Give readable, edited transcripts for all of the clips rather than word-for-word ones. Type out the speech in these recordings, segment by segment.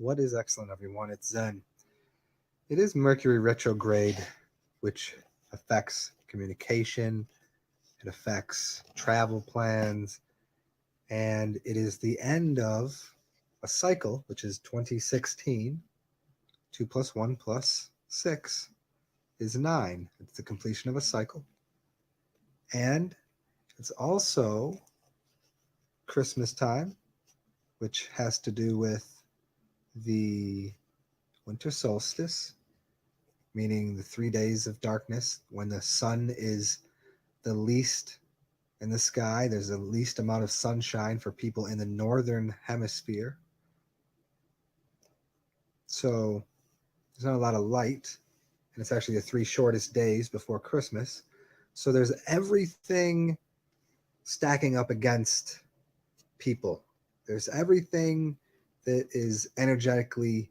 What is excellent, everyone? It's Zen. It is Mercury retrograde, which affects communication, it affects travel plans, and it is the end of a cycle, which is 2016. 2 plus 1 plus 6 is 9. It's the completion of a cycle. And it's also Christmas time, which has to do with the winter solstice, meaning the 3 days of darkness when the sun is the least in the sky. There's the least amount of sunshine for people in the northern hemisphere. So there's not a lot of light, and it's actually the three shortest days before Christmas. So there's everything stacking up against people. There's everything that is energetically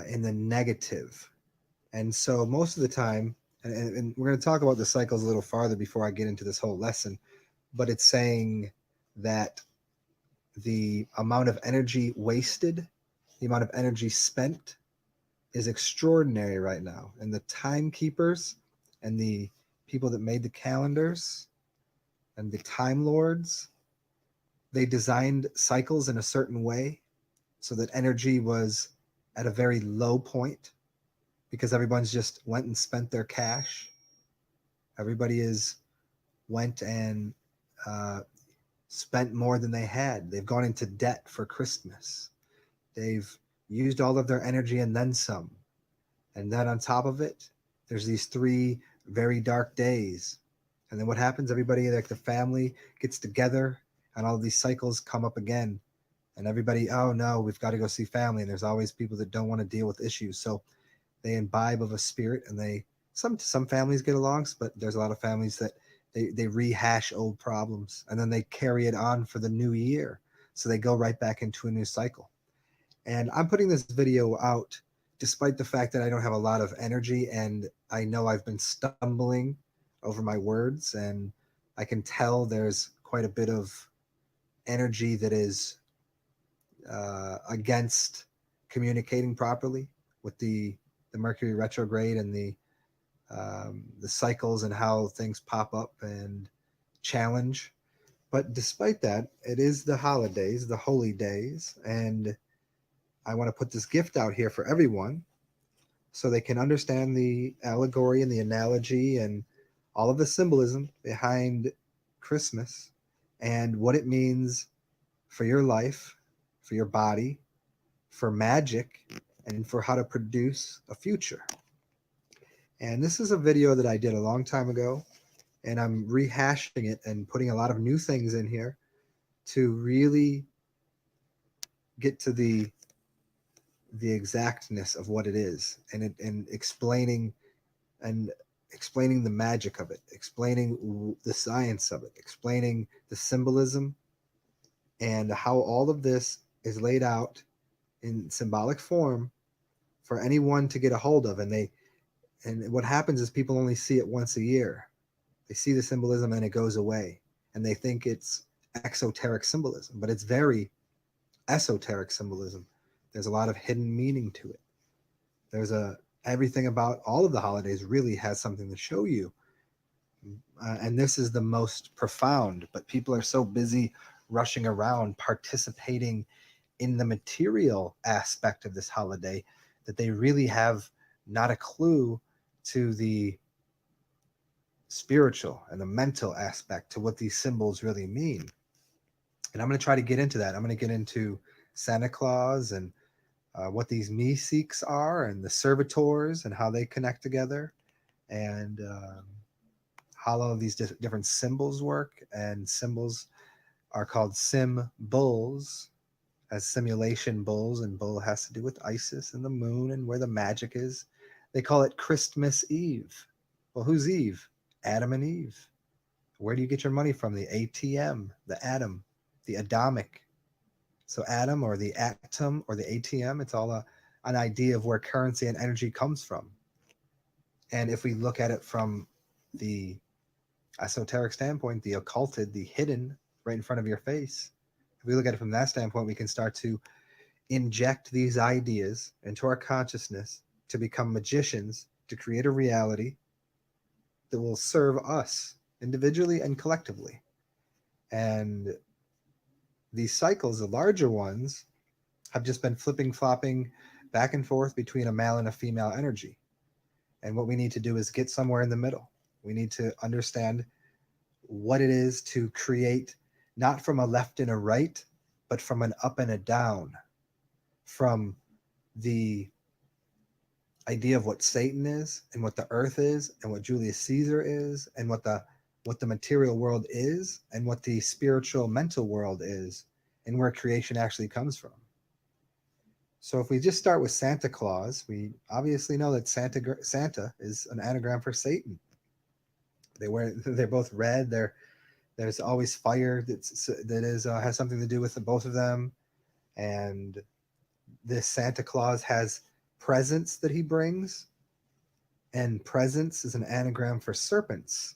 in the negative. And so most of the time, and we're going to talk about the cycles a little farther before I get into this whole lesson, but it's saying that the amount of energy wasted, the amount of energy spent is extraordinary right now. And the timekeepers and the people that made the calendars and the time lords, they designed cycles in a certain way so that energy was at a very low point because everyone's just went and spent their cash. Everybody is went and uh, spent more than they had. They've gone into debt for Christmas. They've used all of their energy and then some. And then on top of it, there's these 3 very dark days. And then what happens? Everybody, like the family, gets together, and all of these cycles come up again. And everybody, oh no, we've got to go see family. And there's always people that don't want to deal with issues. So they imbibe of a spirit, and they some families get along, but there's a lot of families that they rehash old problems, and then they carry it on for the new year. So they go right back into a new cycle. And I'm putting this video out despite the fact that I don't have a lot of energy, and I know I've been stumbling over my words, and I can tell there's quite a bit of energy that is against communicating properly with the Mercury retrograde and the cycles and how things pop up and challenge. But despite that, it is the holidays, the holy days, and I want to put this gift out here for everyone so they can understand the allegory and the analogy and all of the symbolism behind Christmas and what it means for your life, for your body, for magic, and for how to produce a future. And this is a video that I did a long time ago, and I'm rehashing it and putting a lot of new things in here to really get to the exactness of what it is, and and explaining the magic of it, explaining the science of it, explaining the symbolism, and how all of this is laid out in symbolic form for anyone to get a hold of. And what happens is people only see it once a year. They see the symbolism and it goes away, and they think it's exoteric symbolism, but it's very esoteric symbolism. There's a lot of hidden meaning to it. There's a everything about all of the holidays really has something to show you. And this is the most profound, but people are so busy rushing around participating in the material aspect of this holiday that they really have not a clue to the spiritual and the mental aspect to what these symbols really mean. And I'm going to try to get into that. I'm going to get into Santa Claus and what these Meeseeks are, and the servitors and how they connect together, and how all of these different symbols work. And symbols are called bulls, as simulation bulls, and bull has to do with Isis and the moon and where the magic is. They call it Christmas Eve. Well, who's Eve? Adam and Eve. Where do you get your money from? The ATM, the atom, the atomic. So atom or the atom or the ATM, it's all an idea of where currency and energy comes from. And if we look at it from the esoteric standpoint, the occulted, the hidden right in front of your face, if we look at it from that standpoint, we can start to inject these ideas into our consciousness to become magicians, to create a reality that will serve us individually and collectively. And these cycles, the larger ones, have just been flipping flopping back and forth between a male and a female energy. And what we need to do is get somewhere in the middle. We need to understand what it is to create, not from a left and a right, but from an up and a down, from the idea of what Satan is and what the earth is and what Julius Caesar is and what the material world is and what the spiritual mental world is and where creation actually comes from. So if we just start with Santa Claus, we obviously know that Santa is an anagram for Satan. They're both red. There's always fire has something to do with the both of them, and this Santa Claus has presents that he brings, and presents is an anagram for serpents.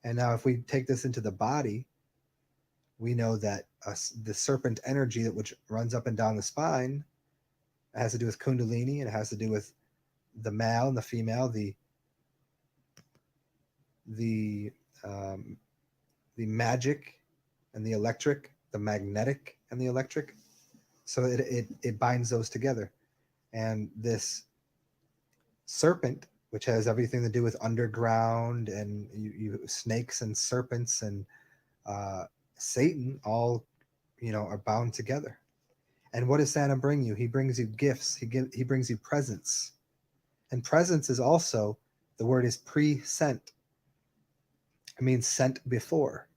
And now if we take this into the body, we know that the serpent energy which runs up and down the spine has to do with Kundalini, and it has to do with the male and the female, the magic and the electric, the magnetic and the electric. So it binds those together. And this serpent, which has everything to do with underground and you snakes and serpents and Satan, all are bound together. And what does Santa bring you? He brings you gifts. He brings you presents. And presents is also, the word is pre-sent. It means sent before.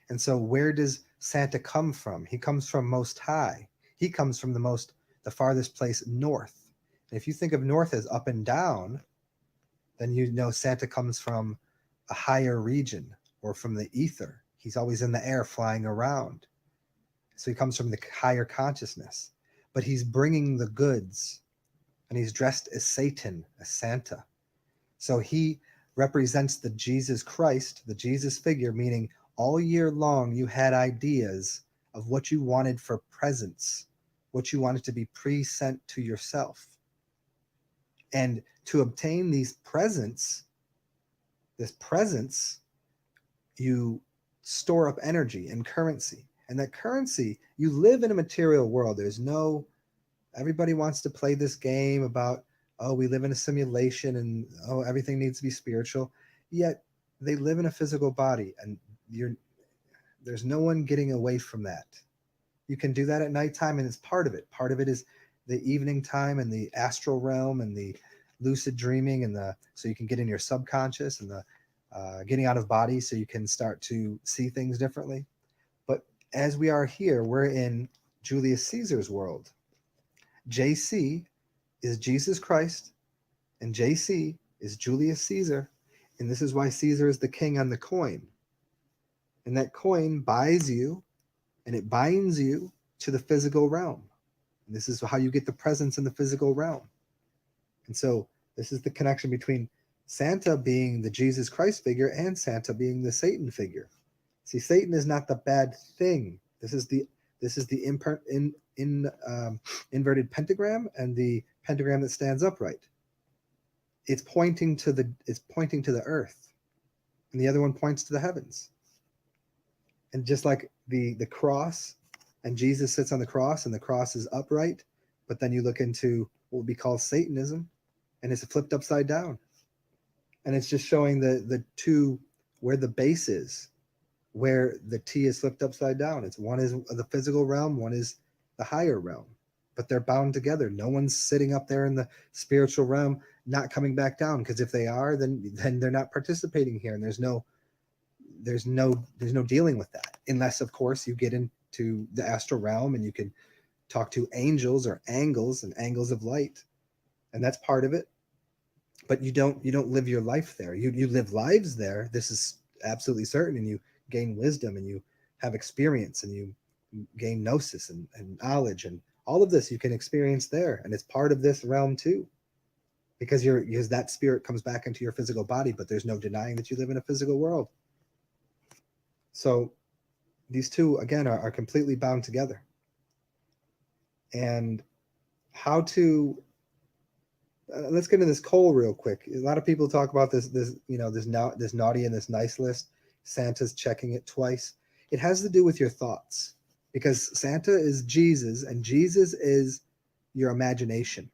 And so where does Santa come from? He comes from Most High. He comes from the farthest place north. And if you think of north as up and down, then you know Santa comes from a higher region or from the ether. He's always in the air flying around. So he comes from the higher consciousness. But he's bringing the goods, and he's dressed as Satan, as Santa. So he represents the Jesus Christ, the Jesus figure, meaning all year long you had ideas of what you wanted for presents, what you wanted to be pre-sent to yourself. And to obtain these presents, you store up energy and currency. And that currency, you live in a material world. Everybody wants to play this game about, oh, we live in a simulation and, oh, everything needs to be spiritual. Yet they live in a physical body, and there's no one getting away from that. You can do that at nighttime, and it's part of it. Part of it is the evening time and the astral realm and the lucid dreaming so you can get in your subconscious and the getting out of body so you can start to see things differently. But as we are here, we're in Julius Caesar's world. JC is Jesus Christ, and JC is Julius Caesar, and this is why Caesar is the king on the coin. And that coin buys you, and it binds you to the physical realm. And this is how you get the presence in the physical realm. And so this is the connection between Santa being the Jesus Christ figure and Santa being the Satan figure. See, Satan is not the bad thing. This is the inverted pentagram and the pentagram that stands upright. It's pointing to the earth, and the other one points to the heavens. And just like the cross, and Jesus sits on the cross, and the cross is upright, but then you look into what would be called Satanism, and it's flipped upside down. And it's just showing the two, where the base is, where the T is flipped upside down. One is the physical realm, one is the higher realm, but they're bound together. No one's sitting up there in the spiritual realm, not coming back down, because if they are, then they're not participating here, and there's no dealing with that, unless of course you get into the astral realm and you can talk to angels or angles and angles of light, and that's part of it. But you don't live your life there. You live lives there. This is absolutely certain, and you gain wisdom, and you have experience, and you gain gnosis and knowledge, and all of this you can experience there, and it's part of this realm too, because that spirit comes back into your physical body. But there's no denying that you live in a physical world. So these two again are completely bound together. and how to let's get into this coal real quick. A lot of people talk about this this naughty and this nice list. Santa's checking it twice. It has to do with your thoughts, because Santa is Jesus and Jesus is your imagination.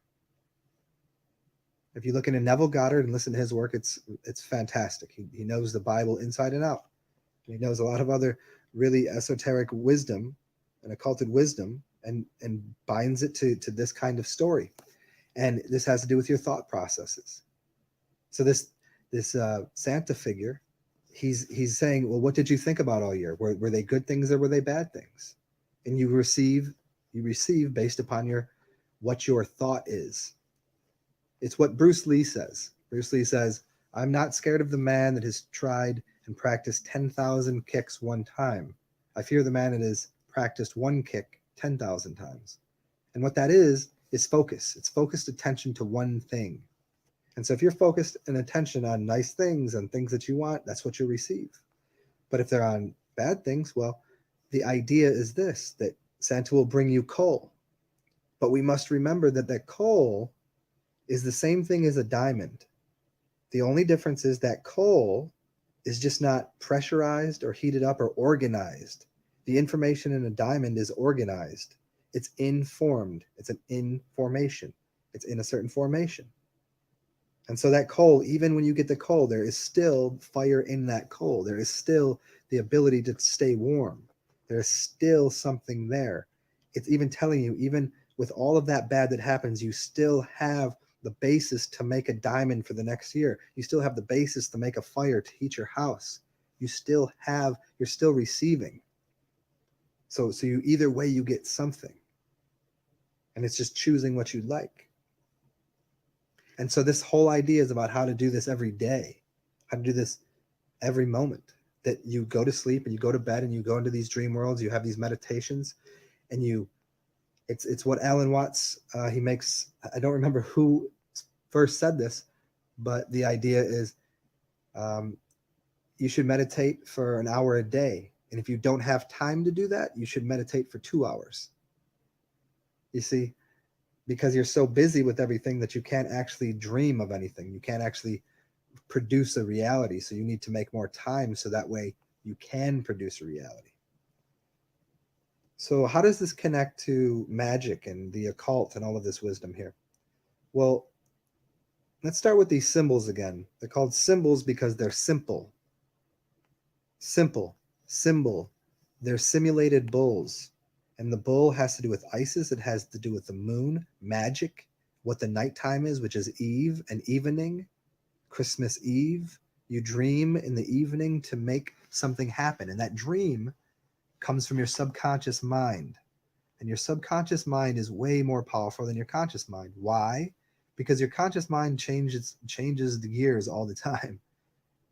If you look into Neville Goddard and listen to his work, it's fantastic. He knows the Bible inside and out. He knows a lot of other really esoteric wisdom and occulted wisdom, and binds it to this kind of story. And this has to do with your thought processes. So this Santa figure, he's saying, well, what did you think about all year? Were they good things or were they bad things? And you receive based upon what your thought is. It's what Bruce Lee says. Bruce Lee says, I'm not scared of the man that has tried and practiced 10,000 kicks one time. I fear the man that has practiced one kick 10,000 times. And what that is focus. It's focused attention to one thing. And so if you're focused and attention on nice things and things that you want, that's what you'll receive. But if they're on bad things, well, the idea is this, that Santa will bring you coal. But we must remember that that coal is the same thing as a diamond. The only difference is that coal is just not pressurized or heated up or organized. The information in a diamond is organized. It's informed. It's an information. It's in a certain formation. And so that coal, even when you get the coal, there is still fire in that coal. There is still the ability to stay warm. There's still something there. It's even telling you, even with all of that bad that happens, you still have the basis to make a diamond for the next year. You still have the basis to make a fire to heat your house. You're still receiving. So you either way you get something. And it's just choosing what you like. And so this whole idea is about how to do this every day, how to do this every moment, that you go to sleep and you go to bed and you go into these dream worlds, you have these meditations, and it's what Alan Watts, he makes, I don't remember who first said this, but the idea is you should meditate for an hour a day. And if you don't have time to do that, you should meditate for 2 hours. You see, because you're so busy with everything that you can't actually dream of anything. You can't actually produce a reality. So you need to make more time so that way you can produce a reality. So how does this connect to magic and the occult and all of this wisdom here? Well, let's start with these symbols again. They're called symbols because they're simple. Simple, symbol. They're simulated bulls. And the bull has to do with Isis. It has to do with the moon, magic, what the nighttime is, which is Eve, and evening, Christmas Eve. You dream in the evening to make something happen. And that dream comes from your subconscious mind. And your subconscious mind is way more powerful than your conscious mind. Why? Because your conscious mind changes the gears all the time.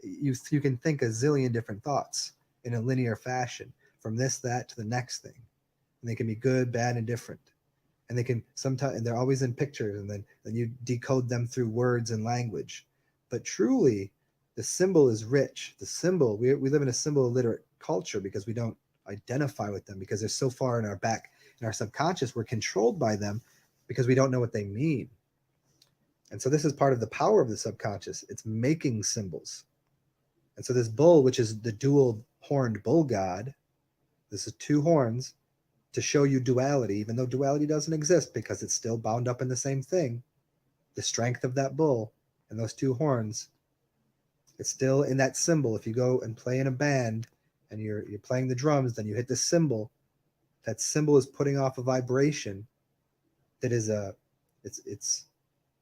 You can think a zillion different thoughts in a linear fashion, from this, that, to the next thing. And they can be good, bad, and different. And they can sometimes, and they're always in pictures, and then you decode them through words and language. But truly, the symbol is rich. The symbol, we live in a symbol illiterate culture because we don't identify with them, because they're so far in our back, in our subconscious. We're controlled by them because we don't know what they mean. And so this is part of the power of the subconscious. It's making symbols. And so this bull, which is the dual horned bull god, this is 2 horns, to show you duality, even though duality doesn't exist because it's still bound up in the same thing. The strength of that bull and those 2 horns, it's still in that symbol. If you go and play in a band and you're playing the drums, then you hit the cymbal. That symbol is putting off a vibration that is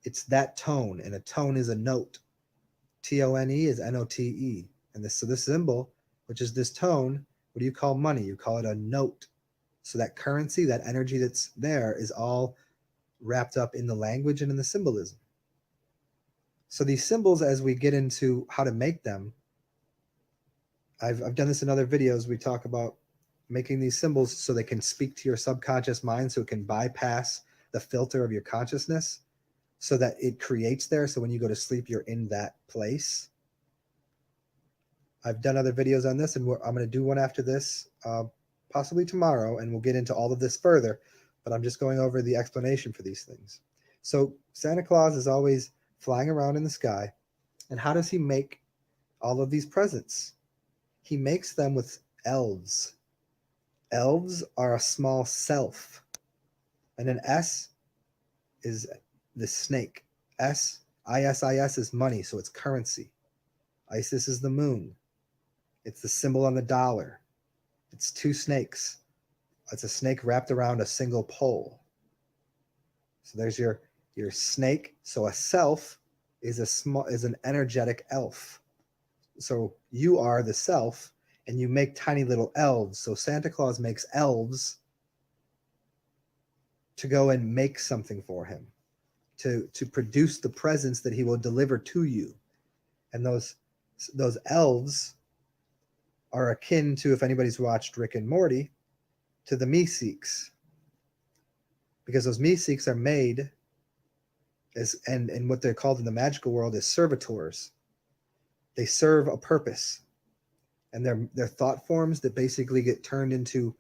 it's that tone, and a tone is a note. TONE is NOTE. And so this symbol, which is this tone, what do you call money? You call it a note. So that currency, that energy that's there, is all wrapped up in the language and in the symbolism. So these symbols, as we get into how to make them, I've done this in other videos. We talk about making these symbols so they can speak to your subconscious mind, so it can bypass the filter of your consciousness, so that it creates there. So when you go to sleep, you're in that place. I've done other videos on this, and I'm going to do one after this, possibly tomorrow, and we'll get into all of this further. but I'm just going over the explanation for these things. So Santa Claus is always flying around in the sky. And how does he make all of these presents? He makes them with elves. Elves are a small self. And an S is the snake. ISIS is money, so it's currency. Isis is the moon. It's the symbol on the dollar. It's two snakes. It's a snake wrapped around a single pole. So there's your snake. So a self is an energetic elf. So you are the self, and you make tiny little elves. So Santa Claus makes elves to go and make something for him, to produce the presents that he will deliver to you. And those elves are akin to, if anybody's watched Rick and Morty, to the Meeseeks, because those Meeseeks are made as and what they're called in the magical world is servitors. They serve a purpose, and they're thought forms that basically get turned into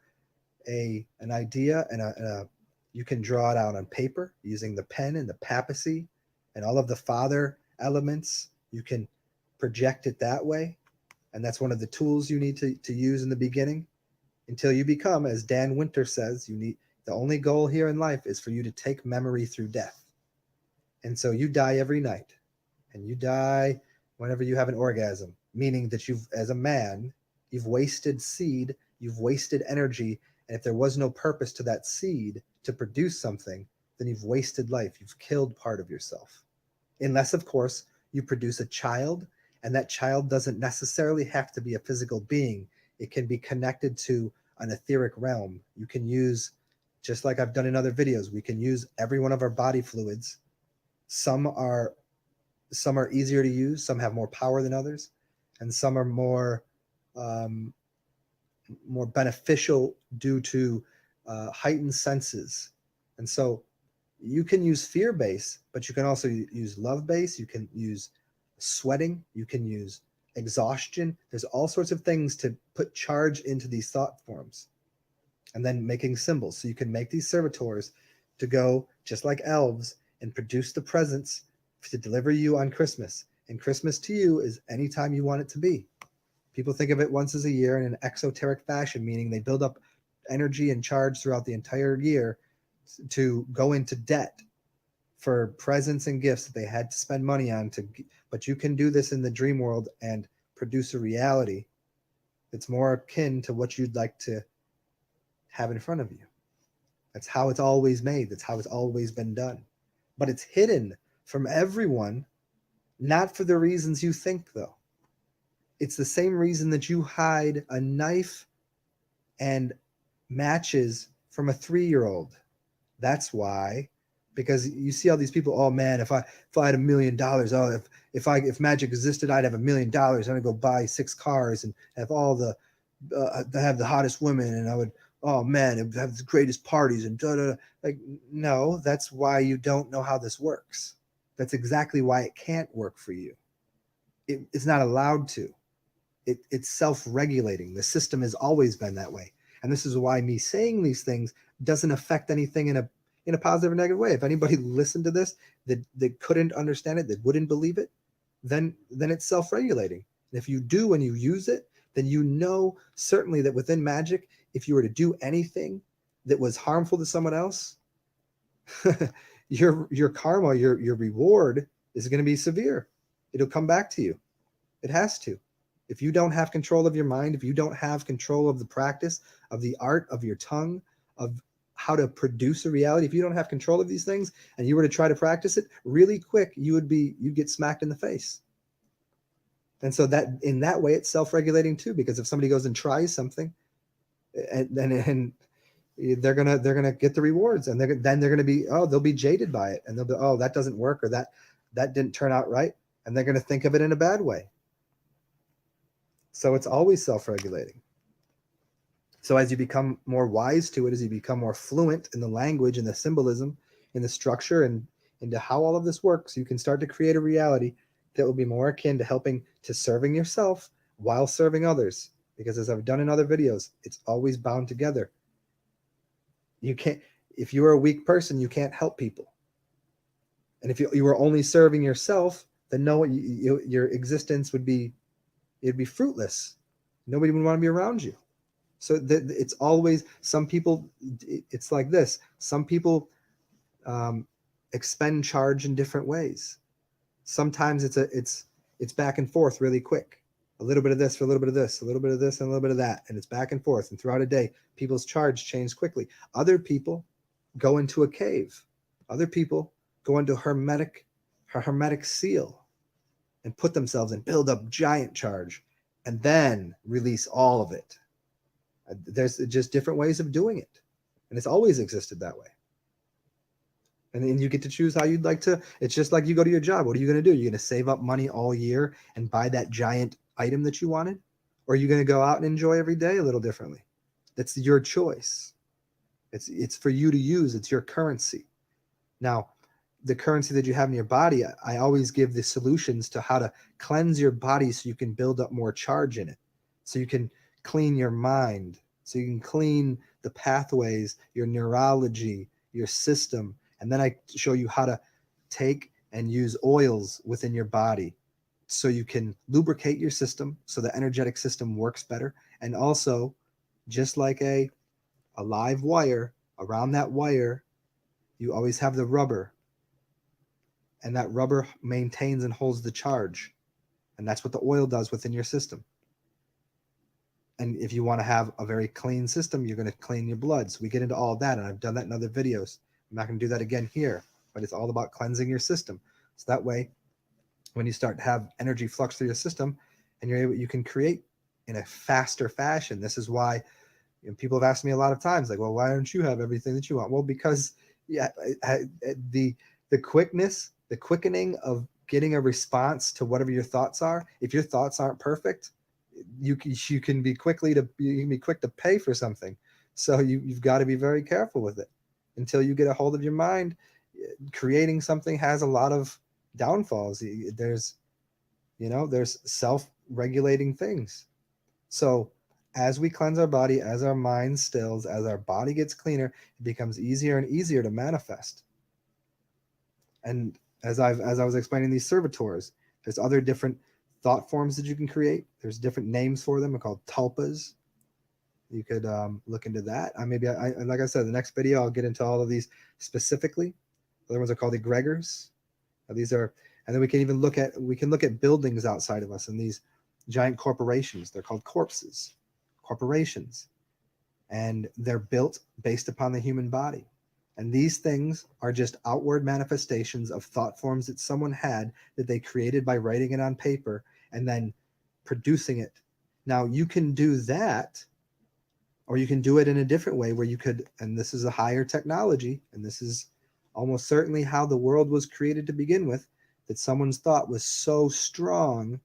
an idea, and you can draw it out on paper using the pen and the papacy and all of the father elements. You can project it that way, and that's one of the tools you need to use in the beginning until you become, as Dan Winter says, the only goal here in life is for you to take memory through death. And so you die every night, and you die whenever you have an orgasm, meaning that as a man, you've wasted seed, you've wasted energy, and if there was no purpose to that seed to produce something, then you've wasted life. You've killed part of yourself. Unless, of course, you produce a child, and that child doesn't necessarily have to be a physical being. It can be connected to an etheric realm. You can use, just like I've done in other videos, we can use every one of our body fluids. Some are easier to use, some have more power than others, and some are more beneficial due to heightened senses. And so you can use fear base, but you can also use love base. You can use sweating. You can use exhaustion. There's all sorts of things to put charge into these thought forms, and then making symbols. So you can make these servitors to go just like elves and produce the presents to deliver you on Christmas. And Christmas to you is anytime you want it to be. People think of it once as a year in an exoteric fashion, meaning they build up energy and charge throughout the entire year to go into debt for presents and gifts that they had to spend money on. But you can do this in the dream world and produce a reality that's more akin to what you'd like to have in front of you. That's how it's always made. That's how it's always been done. But it's hidden from everyone, not for the reasons you think, though. It's the same reason that you hide a knife and matches from a 3-year-old. That's why, because you see all these people, oh man, if I had $1 million, oh, if magic existed, I'd have $1 million. I'd go buy 6 cars and have all have the hottest women, and I would, oh man, it would have the greatest parties and da da. Like, no, that's why you don't know how this works. That's exactly why it can't work for you. It's not allowed to. It's self-regulating. The system has always been that way. And this is why me saying these things doesn't affect anything in a positive or negative way. If anybody listened to this that couldn't understand it, that wouldn't believe it, then it's self-regulating. And if you do and you use it, then you know certainly that within magic, if you were to do anything that was harmful to someone else, your karma, your reward is going to be severe. It'll come back to you. It has to. If you don't have control of your mind, if you don't have control of the practice, of the art, of your tongue, of how to produce a reality, if you don't have control of these things and you were to try to practice it really quick, you'd get smacked in the face. And so that in that way, it's self-regulating too, because if somebody goes and tries something and they're gonna get the rewards, and then they're gonna be, they'll be jaded by it, and they'll be, that doesn't work, or that didn't turn out right, and they're gonna think of it in a bad way. So it's always self-regulating. So as you become more wise to it, as you become more fluent in the language and the symbolism, in the structure, and into how all of this works, you can start to create a reality that will be more akin to serving yourself while serving others. Because as I've done in other videos, it's always bound together. You can't, if you're a weak person, you can't help people. And if you were only serving yourself, then your existence would be, it'd be fruitless. Nobody would want to be around you. So it's always, some people, it's like this. Some people expend charge in different ways. Sometimes it's back and forth really quick. A little bit of this for a little bit of this, a little bit of this and a little bit of that, and it's back and forth. And throughout a day, people's charge change quickly. Other people go into a cave. Other people go into hermetic seal and put themselves and build up giant charge and then release all of it. There's just different ways of doing it. And it's always existed that way. And then you get to choose how you'd like to. It's just like you go to your job. What are you going to do? You're going to save up money all year and buy that giant item that you wanted? Or are you going to go out and enjoy every day a little differently? That's your choice. It's for you to use. It's your currency. Now, the currency that you have in your body, I always give the solutions to how to cleanse your body so you can build up more charge in it. So you can clean your mind. So you can clean the pathways, your neurology, your system. And then I show you how to take and use oils within your body so you can lubricate your system so the energetic system works better. And also, just like a live wire, around that wire, you always have the rubber. And that rubber maintains and holds the charge. And that's what the oil does within your system. And if you want to have a very clean system, you're going to clean your blood. So we get into all that, and I've done that in other videos. I'm not going to do that again here, but it's all about cleansing your system. So that way, when you start to have energy flux through your system, and you can create in a faster fashion. This is why people have asked me a lot of times, like, well, why don't you have everything that you want? Well, because the quickness, the quickening of getting a response to whatever your thoughts are. If your thoughts aren't perfect, you can be quick to pay for something. So you've got to be very careful with it. Until you get a hold of your mind, creating something has a lot of downfalls. There's self-regulating things. So as we cleanse our body, as our mind stills, as our body gets cleaner, it becomes easier and easier to manifest. And as I was explaining these servitors, there's other different thought forms that you can create. There's different names for them. They're called tulpas. You could look into that. Like I said, the next video I'll get into all of these specifically. The other ones are called egregors. These are, and then we can look at buildings outside of us and these giant corporations. They're called corporations, and they're built based upon the human body. And these things are just outward manifestations of thought forms that someone had that they created by writing it on paper and then producing it. Now you can do that, or you can do it in a different way where you could, and this is a higher technology, and this is almost certainly how the world was created to begin with, that someone's thought was so strong.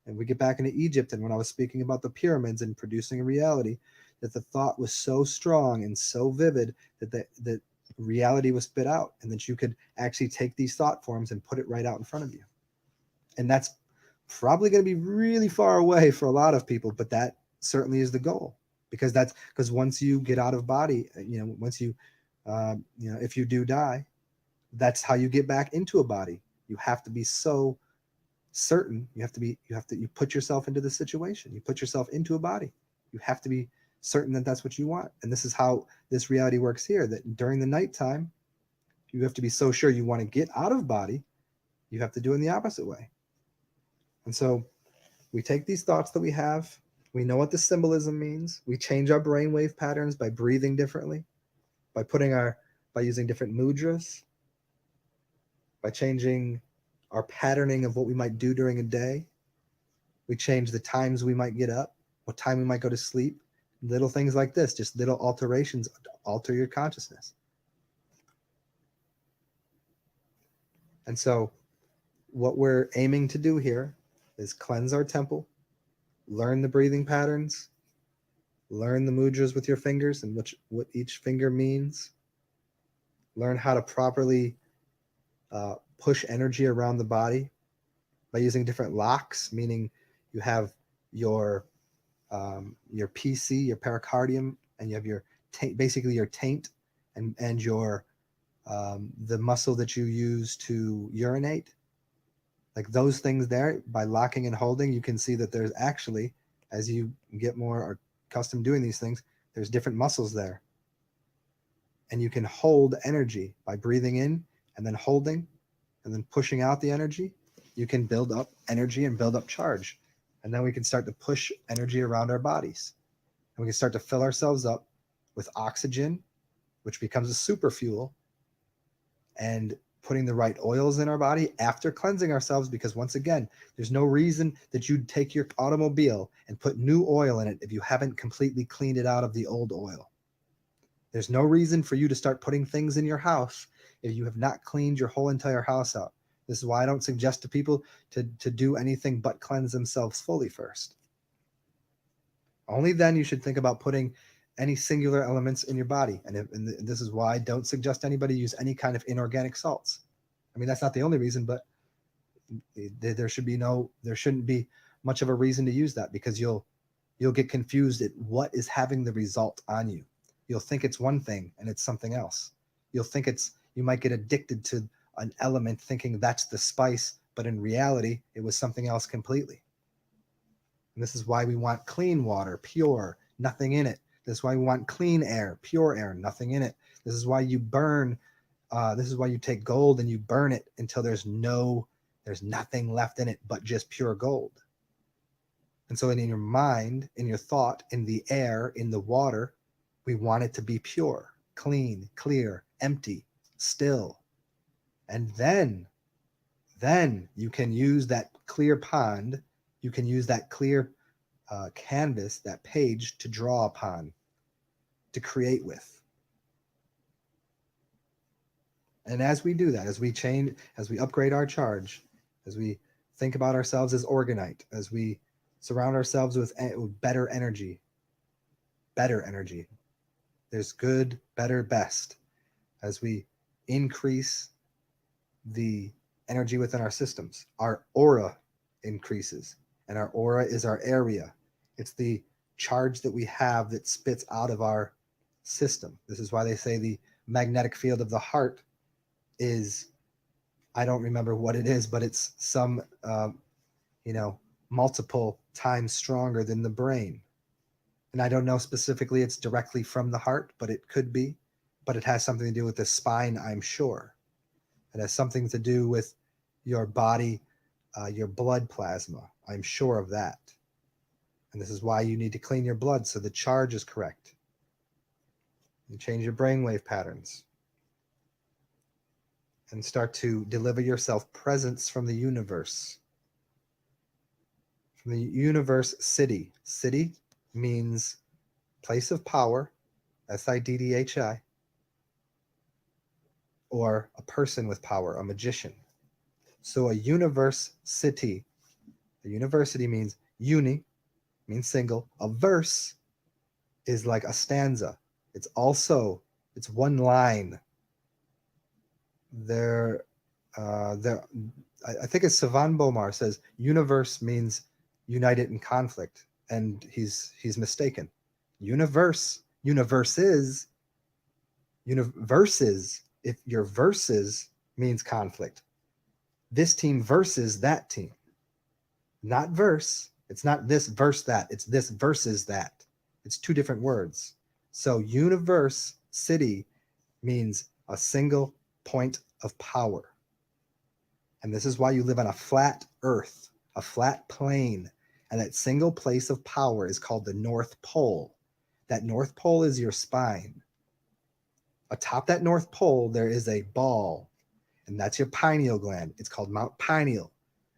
And we get back into Egypt, and when I was speaking about the pyramids and producing a reality, that the thought was so strong and so vivid that reality was spit out, and that you could actually take these thought forms and put it right out in front of you. And that's probably going to be really far away for a lot of people, but that certainly is the goal, because once you get out of body, once you, if you do die, that's how you get back into a body. You have to be so certain. You put yourself into the situation. You put yourself into a body. You have to be certain that that's what you want. And this is how this reality works here, that during the nighttime, you have to be so sure you want to get out of body, you have to do it in the opposite way. And so we take these thoughts that we have, we know what the symbolism means, we change our brainwave patterns by breathing differently, by using different mudras, by changing our patterning of what we might do during a day. We change the times we might get up, what time we might go to sleep. Little things like this, just little alterations alter your consciousness. And so what we're aiming to do here is cleanse our temple, learn the breathing patterns, learn the mudras with your fingers and what each finger means, learn how to properly push energy around the body by using different locks, meaning you have your PC, your pericardium, and you have your taint, basically your taint and your the muscle that you use to urinate, like those things there, by locking and holding, you can see that there's actually, as you get more accustomed doing these things, there's different muscles there. And you can hold energy by breathing in and then holding and then pushing out the energy. You can build up energy and build up charge. And then we can start to push energy around our bodies. And we can start to fill ourselves up with oxygen, which becomes a super fuel, and putting the right oils in our body after cleansing ourselves, because once again, there's no reason that you'd take your automobile and put new oil in it if you haven't completely cleaned it out of the old oil. There's no reason for you to start putting things in your house if you have not cleaned your whole entire house out. This is why I don't suggest to people to do anything but cleanse themselves fully first. Only then you should think about putting any singular elements in your body. And this is why I don't suggest anybody use any kind of inorganic salts. I mean, that's not the only reason, but there shouldn't be much of a reason to use that, because you'll get confused at what is having the result on you. You'll think it's one thing and it's something else. You might get addicted to an element thinking that's the spice, but in reality, it was something else completely. And this is why we want clean water, pure, nothing in it. This is why we want clean air, pure air, nothing in it. This is why you burn. This is why you take gold and you burn it until there's nothing left in it but just pure gold. And so in your mind, in your thought, in the air, in the water, we want it to be pure, clean, clear, empty, still. And then you can use that clear pond, you can use that clear canvas, that page to draw upon, to create with. And as we do that, as we change, as we upgrade our charge, as we think about ourselves as organite, as we surround ourselves with better energy, there's good, better, best. As we increase the energy within our systems, our aura increases. And our aura is our area. It's the charge that we have that spits out of our system. This is why they say the magnetic field of the heart is, I don't remember what it is, but it's some, multiple times stronger than the brain. And I don't know specifically it's directly from the heart, but it could be. But it has something to do with the spine, I'm sure. It has something to do with your body, your blood plasma. I'm sure of that. And this is why you need to clean your blood so the charge is correct. And change your brainwave patterns. And start to deliver yourself presence from the universe. From the universe, Siddhi. Siddhi means place of power, Siddhi, or a person with power, a magician. So a universe siddhi, a university means uni, means single. A verse is like a stanza. It's one line. I think it's Savan Bomar says universe means united in conflict, and he's mistaken. Universes, if your verses means conflict, this team versus that team, not verse. It's not this verse that, it's this versus that. It's two different words. So universe siddhi means a single point of power. And this is why you live on a flat earth, a flat plane. And that single place of power is called the North Pole. That North Pole is your spine. Atop that North Pole, there is a ball, and that's your pineal gland. It's called Mount Pineal,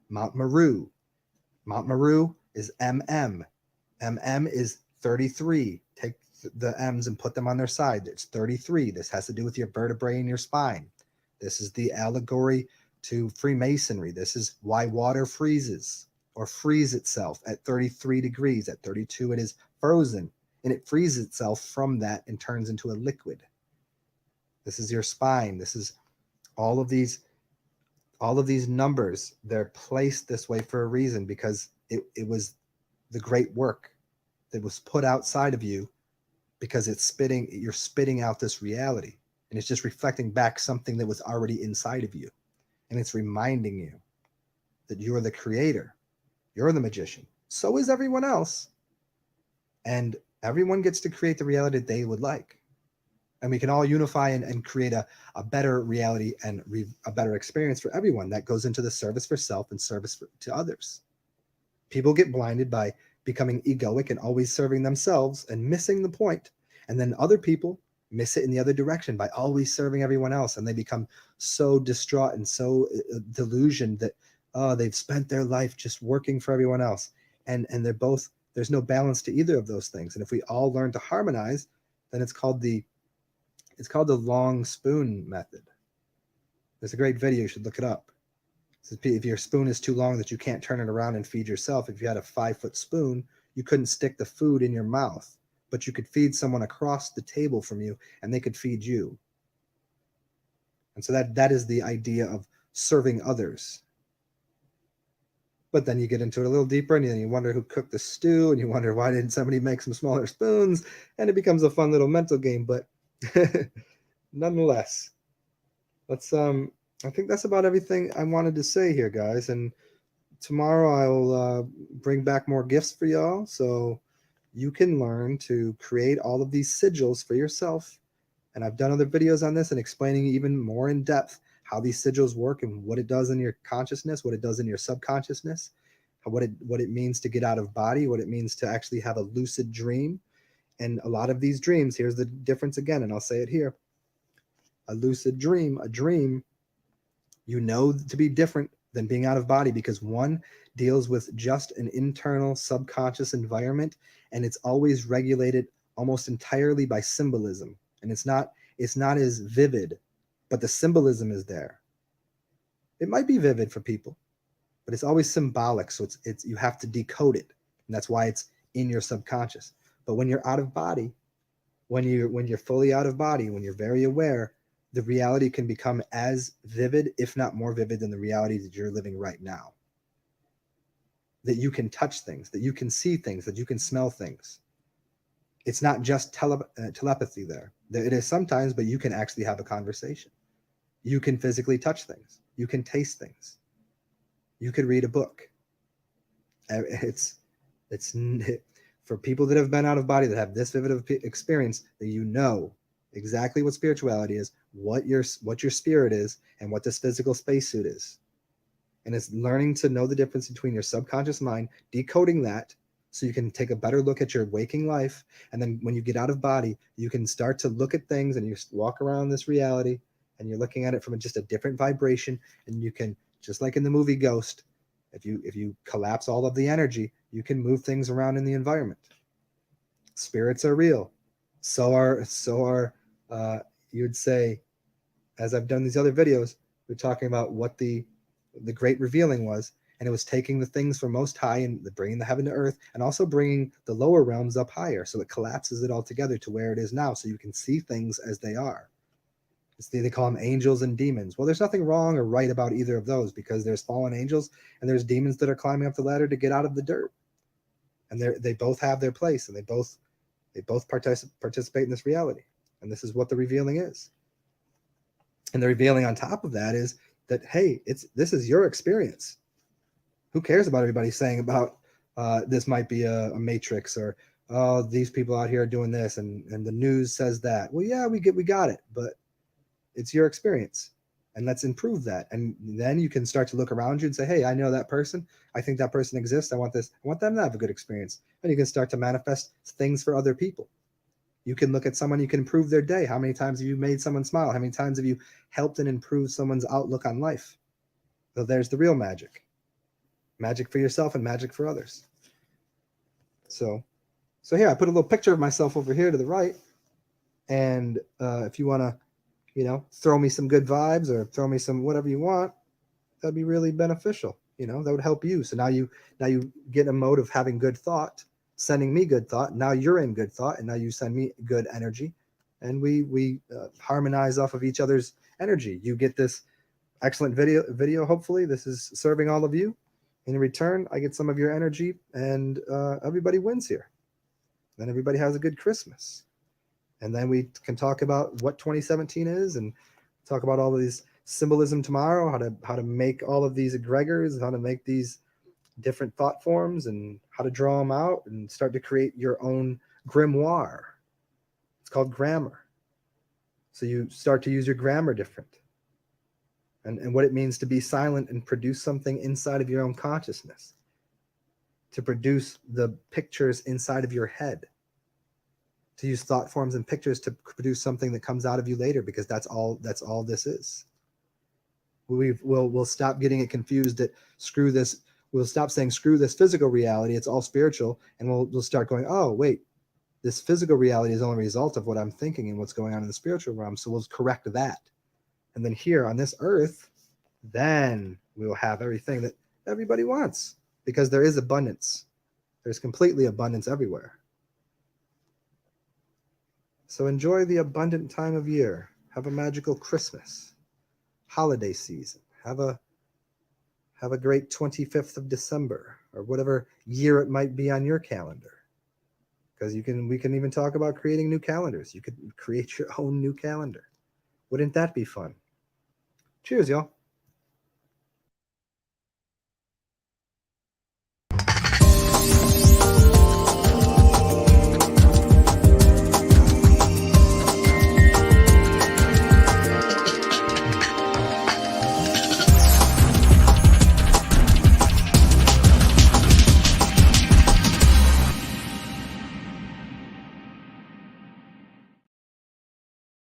Mount Meru. Mount Meru is MM. MM is 33. Take the M's and put them on their side. It's 33. This has to do with your vertebrae in your spine. This is the allegory to Freemasonry. This is why water freezes or frees itself at 33 degrees. At 32, it is frozen, and it frees itself from that and turns into a liquid. This is your spine. This is all of these numbers. They're placed this way for a reason, because it was the great work that was put outside of you, because you're spitting out this reality. And it's just reflecting back something that was already inside of you. And it's reminding you that you're the creator, you're the magician. So is everyone else. And everyone gets to create the reality that they would like. And we can all unify and create a better reality and a better experience for everyone that goes into the service for self and service to others. People get blinded by becoming egoic and always serving themselves and missing the point. And then other people miss it in the other direction by always serving everyone else. And they become so distraught and so delusioned that they've spent their life just working for everyone else. And they're both, there's no balance to either of those things. And if we all learn to harmonize, then it's called the long spoon method. There's a great video, you should look it up. If your spoon is too long that you can't turn it around and feed yourself, if you had a 5-foot spoon, you couldn't stick the food in your mouth, but you could feed someone across the table from you and they could feed you. And so that is the idea of serving others. But then you get into it a little deeper and then you wonder who cooked the stew and you wonder why didn't somebody make some smaller spoons, and it becomes a fun little mental game. But nonetheless, let's I think that's about everything I wanted to say here, guys. And tomorrow I'll bring back more gifts for y'all so you can learn to create all of these sigils for yourself. And I've done other videos on this and explaining even more in depth how these sigils work and what it does in your consciousness, what it does in your subconsciousness, what it means to get out of body, what it means to actually have a lucid dream. And a lot of these dreams, here's the difference again, and I'll say it here. A lucid dream, a dream, you know, to be different than being out of body, because one deals with just an internal subconscious environment, and it's always regulated almost entirely by symbolism. And it's not as vivid, but the symbolism is there. It might be vivid for people, but it's always symbolic. So it's you have to decode it. And that's why it's in your subconscious. But when you're out of body, when you're fully out of body, when you're very aware, the reality can become as vivid, if not more vivid, than the reality that you're living right now. That you can touch things, that you can see things, that you can smell things. It's not just telepathy there. It is sometimes, but you can actually have a conversation. You can physically touch things. You can taste things. You could read a book. It's for people that have been out of body, that have this vivid of experience, that you know exactly what spirituality is, what your spirit is, and what this physical spacesuit is. And it's learning to know the difference between your subconscious mind, decoding that so you can take a better look at your waking life. And then when you get out of body, you can start to look at things and you walk around this reality and you're looking at it from just a different vibration. And you can, just like in the movie Ghost, if you collapse all of the energy, you can move things around in the environment. Spirits are real. So are you would say, as I've done these other videos, we're talking about what the great revealing was, and it was taking the things from most high and bringing the heaven to earth, and also bringing the lower realms up higher, so it collapses it all together to where it is now, so you can see things as they are. They call them angels and demons. Well, there's nothing wrong or right about either of those, because there's fallen angels and there's demons that are climbing up the ladder to get out of the dirt, and they both have their place, and they both participate in this reality. And this is what the revealing is. And the revealing on top of that is that, hey, this is your experience. Who cares about everybody saying about this might be a matrix, or oh, these people out here are doing this, and the news says that. Well, yeah, we got it, but it's your experience, and let's improve that. And then you can start to look around you and say, hey, I know that person. I think that person exists. I want them to have a good experience. And you can start to manifest things for other people. You can look at someone, you can improve their day. How many times have you made someone smile? How many times have you helped and improved someone's outlook on life? So there's the real magic. Magic for yourself and magic for others. So here, I put a little picture of myself over here to the right. And if you want to, throw me some good vibes or throw me some whatever you want, that'd be really beneficial. That would help you. So now you get a mode of having good thought, sending me good thought. Now you're in good thought, and now you send me good energy, and we harmonize off of each other's energy. You get this excellent video. Hopefully this is serving all of you. In return, I get some of your energy, and everybody wins here. Then everybody has a good Christmas. And then we can talk about what 2017 is, and talk about all of these symbolism tomorrow, how to make all of these egregors, how to make these different thought forms, and how to draw them out and start to create your own grimoire. It's called grammar. So you start to use your grammar different, and what it means to be silent and produce something inside of your own consciousness, to produce the pictures inside of your head, to use thought forms and pictures to produce something that comes out of you later, because that's all this is. We'll stop getting it confused that screw this. We'll stop saying screw this physical reality, it's all spiritual, and we'll start going, oh wait, this physical reality is only a result of what I'm thinking and what's going on in the spiritual realm. So we'll correct that. And then here on this earth, then we will have everything that everybody wants, because there is abundance. There's completely abundance everywhere. So enjoy the abundant time of year. Have a magical Christmas, holiday season. Have a great 25th of December, or whatever year it might be on your calendar. Because we can even talk about creating new calendars. You could create your own new calendar. Wouldn't that be fun? Cheers, y'all.